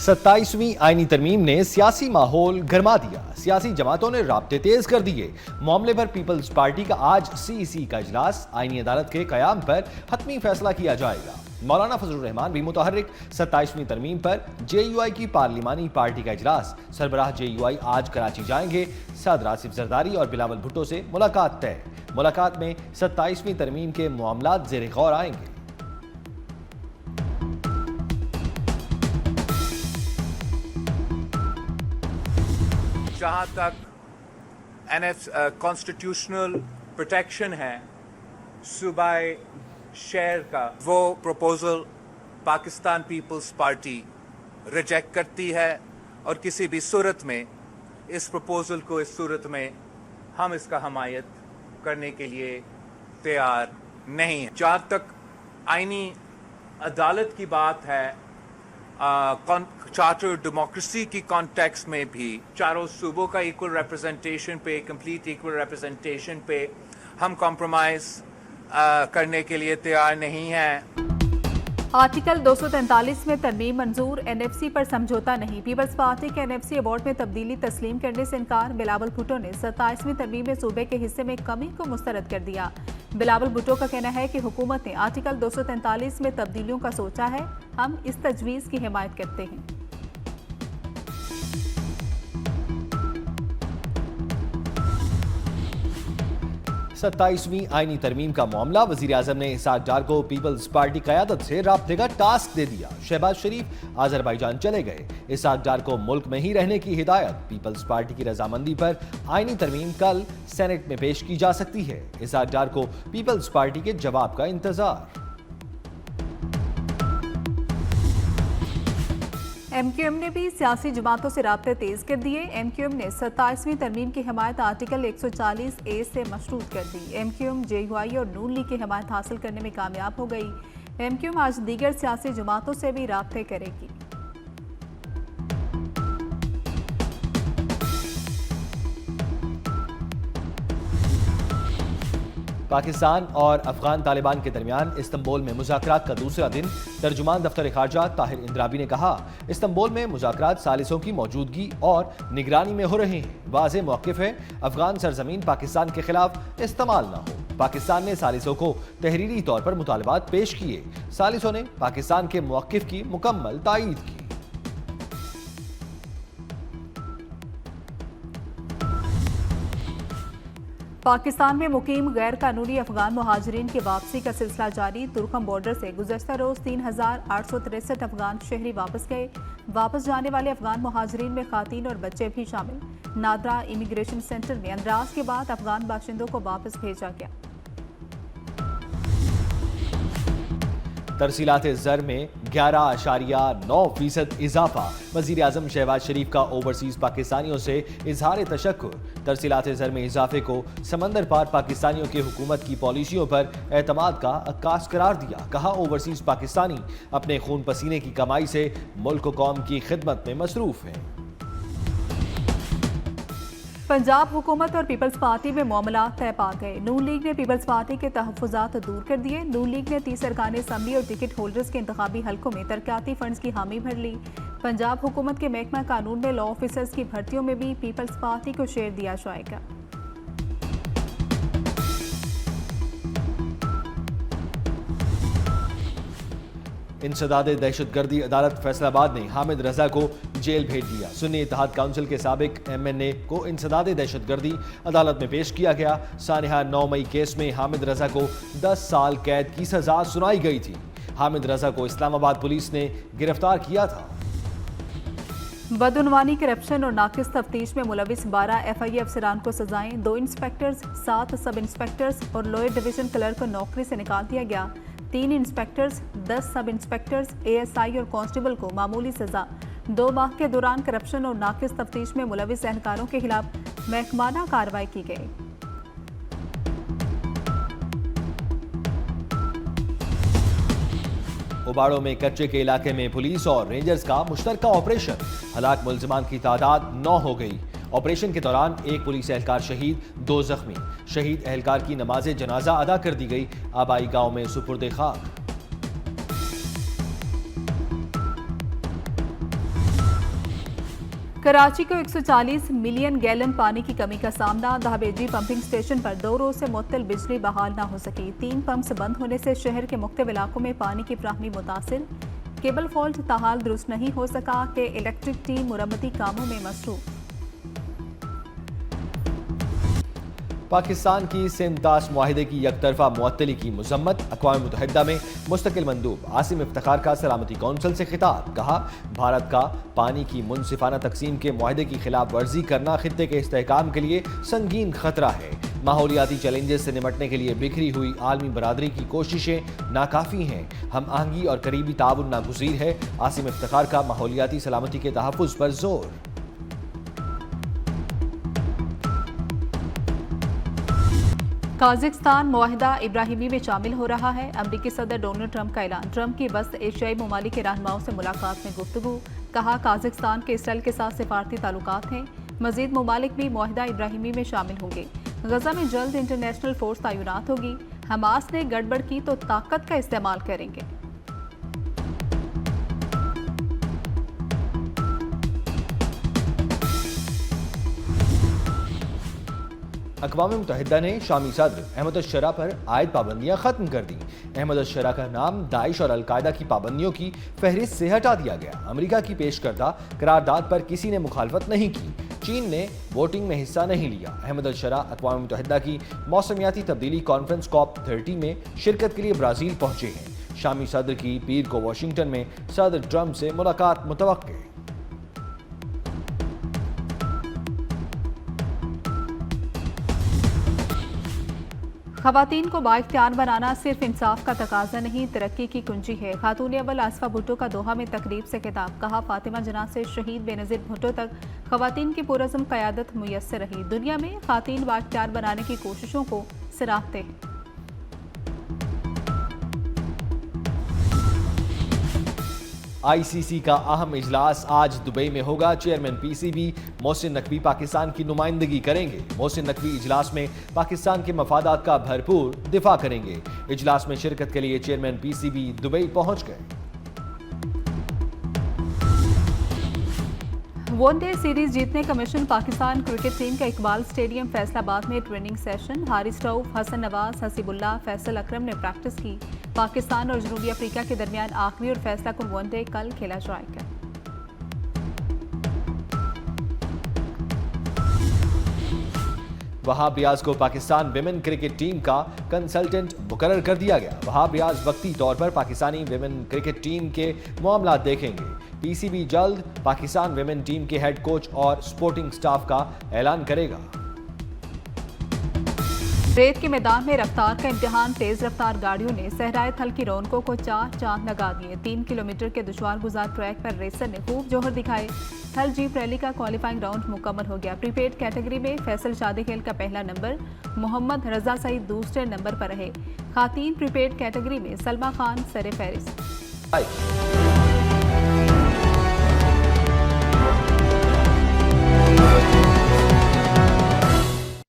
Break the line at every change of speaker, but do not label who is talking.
27वीं आईनी तरमीम ने सियासी माहौल गरमा दिया। सियासी जमातों ने राब्ते तेज कर दिए। मामले पर पीपल्स पार्टी का आज सीईसी का इजलास, आईनी अदालत के कयाम पर हतमी फैसला किया जाएगा। मौलाना फजलुर रहमान भी मुतहर्रिक। 27वीं तरमीम पर जेयूआई की पार्लिमानी पार्टी का इजलास, सरबराह जेयूआई आज कराची जाएंगे। सदर आसिफ जरदारी और बिलावल भुट्टो से मुलाकात तय। मुलाकात में 27वीं तरमीम के मामलात ज़ेरे गौर आएंगे।
जहाँ तक कॉन्स्टिट्यूशनल प्रोटेक्शन है सूबाई शहर का, वो proposal Pakistan peoples party reject करती है और किसी भी सूरत में इस प्रपोजल को, इस सूरत में हम इसका हमायत करने के लिए तैयार नहीं है। जहाँ तक आईनी अदालत की बात है, चार्टर डेमोक्रेसी की कॉन्टेक्स्ट में भी चारों सूबों का इक्वल रिप्रेजेंटेशन पे, कंप्लीट इक्वल रिप्रेजेंटेशन पे हम कॉम्प्रोमाइज करने के लिए तैयार नहीं हैं।
आर्टिकल 243 में तरमीम मंजूर, एनएफसी पर समझौता नहीं। पीपल्स पार्टी के एनएफसी अवार्ड में तब्दीली तस्लीम करने से इनकार। बिलावल भुट्टो ने 27वीं तरमीम में सूबे के हिस्से में कमी को मुस्तरद कर दिया। बिलावल भुट्टो का कहना है कि हुकूमत ने आर्टिकल 243 में तब्दीलियों का सोचा है। हम इस तजवीज़ की हिमायत करते हैं।
27वीं आईनी तरमीम का मामला, वजीर आजम ने इसहाक डार को पीपल्स पार्टी क़यादत से राब्ते का टास्क दे दिया। शहबाज शरीफ आज़रबाईजान चले गए। इसहाक डार को मुल्क में ही रहने की हिदायत। पीपल्स पार्टी की रजामंदी पर आईनी तरमीम कल सेनेट में पेश की जा सकती है। इसहाक डार को पीपल्स पार्टी के जवाब का इंतजार।
एमक्यूएम ने भी सियासी जमातों से राब्ते तेज कर दिए। एमक्यूएम ने 27वीं तरमीम की हिमायत आर्टिकल 140A से मशरूत कर दी। एमक्यूएम जेयूआई और नून लीग की हिमायत हासिल करने में कामयाब हो गई। एमक्यूएम आज दीगर सियासी जमातों से भी राब्ते करेगी।
पाकिस्तान और अफगान तालिबान के दरमियान इस्तंबुल में मुज़ाकरात का दूसरा दिन। तर्जुमान दफ्तर खारजा ताहिर इंद्राबी ने कहा, इस्तंबुल में मुज़ाकरात सालिसों की मौजूदगी और निगरानी में हो रहे हैं। वाज़ेह मौक़िफ़ है, अफगान सरजमीन पाकिस्तान के खिलाफ इस्तेमाल न हो। पाकिस्तान ने सालिसों को तहरीरी तौर पर मुतालबात पेश किए। सालिसों ने पाकिस्तान के मौक़िफ़ की मुकम्मल तायीद की।
पाकिस्तान में मुकीम गैर कानूनी अफगान मुहाजिरीन की वापसी का सिलसिला जारी। तुर्कम बॉर्डर से गुज़श्ता रोज 3863 अफगान शहरी वापस गए। वापस जाने वाले अफगान मुहाजिरीन में खातीन और बच्चे भी शामिल। नादरा इमिग्रेशन सेंटर में अंदराज के बाद अफगान बाशिंदों को वापस भेजा गया।
तरसीलात ज़र में 11.9% इजाफा। वज़ीर आज़म शहबाज शरीफ का ओवरसीज़ पाकिस्तानियों से इजहार तशक्कुर। तरसीलात ज़र में इजाफे को समंदर पार पाकिस्तानियों की हुकूमत की पॉलिसियों पर एतमाद का अक्कास करार दिया। कहा, ओवरसीज़ पाकिस्तानी अपने खून पसीने की कमाई से मुल्क कौम की खिदमत में मसरूफ़ हैं।
पंजाब हुकूमत और पीपल्स पार्टी में मामलात तय पा गए। नून लीग ने पीपल्स पार्टी के तहफ़्फ़ुज़ात दूर कर दिए। नून लीग ने 30 अरकान असम्बली और टिकट होल्डर्स के इंतखाबी हलकों में तरक्याती फंड्स की हामी भर ली। पंजाब हुकूमत के महकमा कानून में लॉ ऑफिसर्स की भर्तियों में भी पीपल्स पार्टी को शेयर दिया जाएगा।
इंसदादे दहशतगर्दी अदालत फैसलाबाद ने हामिद रजा को जेल भेज दिया। सुन्नी इत्तेहाद काउंसिल के साबिक MNA को इंसदादे दहशतगर्दी अदालत में पेश किया गया। सानिहा 9 मई केस में हामिद रजा को 10 साल कैद की सजा सुनाई गई थी। हामिद रजा को इस्लामाबाद पुलिस ने गिरफ्तार किया था।
बदउनवानी, करप्शन और नाकिस तफ्तीश में मुलविस 12 FIA अफसरान को सजाएं। 2 इंस्पेक्टर्स, 7 सब इंस्पेक्टर्स और लोअर डिवीजन क्लर्क को नौकरी से निकाल दिया गया। 3 इंस्पेक्टर्स, 10 सब इंस्पेक्टर्स, ASI और कांस्टेबल को मामूली सजा। 2 माह के दौरान करप्शन और नाकिस तफ्तीश में मुलविस एहलकारों के खिलाफ महकमाना कार्रवाई की गई।
उबाड़ों में कच्चे के इलाके में पुलिस और रेंजर्स का मुश्तरका ऑपरेशन। हलाक मुल्जिमान की तादाद 9 हो गई। ऑपरेशन के दौरान एक पुलिस एहलकार शहीद, 2 जख्मी। शहीद एहलकार की नमाज जनाजा अदा कर दी गई। आबाई गांव में सुपुर्द खाक।
कराची को 140 मिलियन गैलन पानी की कमी का सामना। दहाबेजी पंपिंग स्टेशन पर 2 रोज से मुअत्तल बिजली बहाल न हो सकी। 3 पंप्स बंद होने से शहर के मुख्तलिफ इलाकों में पानी की फ्राहमी मुतासिर। केबल फॉल्ट ताहाल दुरुस्त नहीं हो सका कि इलेक्ट्रिक टीम मुरम्मती कामों में मसरूफ।
पाकिस्तान की सिंध-ताश मुआहिदे की यकतरफा मुअत्तली की मजम्मत। अक़वाम मुत्तहिदा में मुस्तकिल मंदूब आसिम इफ्तिखार का सलामती कौंसिल से खिताब। कहा, भारत का पानी की मुनसिफाना तकसीम के मुआहिदे की खिलाफ वर्जी करना खित्ते के इस्तेहकाम के लिए संगीन खतरा है। माहौलियाती चैलेंजेस से निपटने के लिए बिखरी हुई आलमी बरादरी की कोशिशें नाकाफी हैं। हम आहंगी और करीबी ताउन नागुज़ीर है। आसिम इफ्तिखार का माहौलियाती सलामती के तहफ़्फ़ुज़ पर जोर।
काज़ाकिस्तान मुआहिदा इब्राहिमी में शामिल हो रहा है। अमरीकी सदर डोनाल्ड ट्रंप का ऐलान। ट्रंप की बस एशियाई ममालिक के रहनुमाओं से मुलाकात में गुफ्तगू। कहा, काज़ाकिस्तान के इसराइल के साथ सिफारती ताल्लुकात हैं। मजीद ममालिक भी मुआहिदा इब्राहिमी में शामिल होंगे। गजा में जल्द इंटरनेशनल फोर्स तैनात होगी। हमास ने गड़बड़ की तो ताकत का इस्तेमाल करेंगे।
अक़वाम मुत्तहिदा ने शामी सदर अहमद अश-शरा पर आयद पाबंदियां खत्म कर दी। अहमद अश-शरा का नाम दाइश और अलकायदा की पाबंदियों की फहरिस्त से हटा दिया गया। अमेरिका की पेश करदा करारदाद पर किसी ने मुखालफत नहीं की। चीन ने वोटिंग में हिस्सा नहीं लिया। अहमद अश-शरा अक़वाम मुत्तहिदा की मौसमियाती तब्दीली कॉन्फ्रेंस COP30 में शिरकत के लिए ब्राज़ील पहुंचे हैं। शामी सदर की पीर को वाशिंगटन में सदर ट्रंप से मुलाकात मुतवक्के।
ख़वातीन को बाइख्तियार बनाना सिर्फ इंसाफ का तकाजा नहीं, तरक्की की कुंजी है। खातून अव्वल आसिफा भुट्टो का दोहा में तकरीब से खिताब। कहा, फातिमा जना से शहीद बेनज़ीर भुट्टो तक ख़वातीन की पुरअज़्म क़यादत मुयस्सर रही। दुनिया में ख़वातीन बाइख्तियार बनाने की कोशिशों को सराहते हैं।
ICC का अहम इजलास आज दुबई में होगा। चेयरमैन PCB मोहसिन नकवी पाकिस्तान की नुमाइंदगी करेंगे। मोहसिन नकवी इजलास में पाकिस्तान के मफादात का भरपूर दिफा करेंगे। इजलास में शिरकत के लिए चेयरमैन PCB दुबई पहुंच गए।
वनडे सीरीज जीतने का मिशन। पाकिस्तान क्रिकेट टीम का इकबाल स्टेडियम फैसलाबाद में ट्रेनिंग सेशन। हारिस रऊफ, हसन नवाज, हसीबुल्लाह, फैसल अकरम ने प्रैक्टिस की। पाकिस्तान और जनूबी अफ्रीका के दरमियान आखिरी और फैसला कुन वनडे कल खेला जाएगा।
वहाब रियाज को पाकिस्तान विमेन क्रिकेट टीम का कंसल्टेंट मुकर्रर कर दिया गया। वहाब रियाज वक्ती तौर पर पाकिस्तानी विमेन क्रिकेट टीम के मामला देखेंगे। PCB जल्द पाकिस्तान विमेन टीम के हेड कोच और सपोर्टिंग स्टाफ का ऐलान करेगा।
रेत के मैदान में रफ्तार का इम्तिहान। तेज रफ्तार गाड़ियों ने सहराए थल की रौनकों को चार चांद लगा दिए। 3 किलोमीटर के दुश्वार गुजार ट्रैक पर रेसर ने खूब जोहर दिखाए। थल जीप रैली का क्वालिफाइंग राउंड मुकम्मल हो गया। प्रीपेड कैटेगरी में फैसल शादीखेल का पहला नंबर, मोहम्मद रजा सईद दूसरे नंबर पर रहे। खातीन प्रीपेड कैटेगरी में सलमा खान सरे फहरिस्त।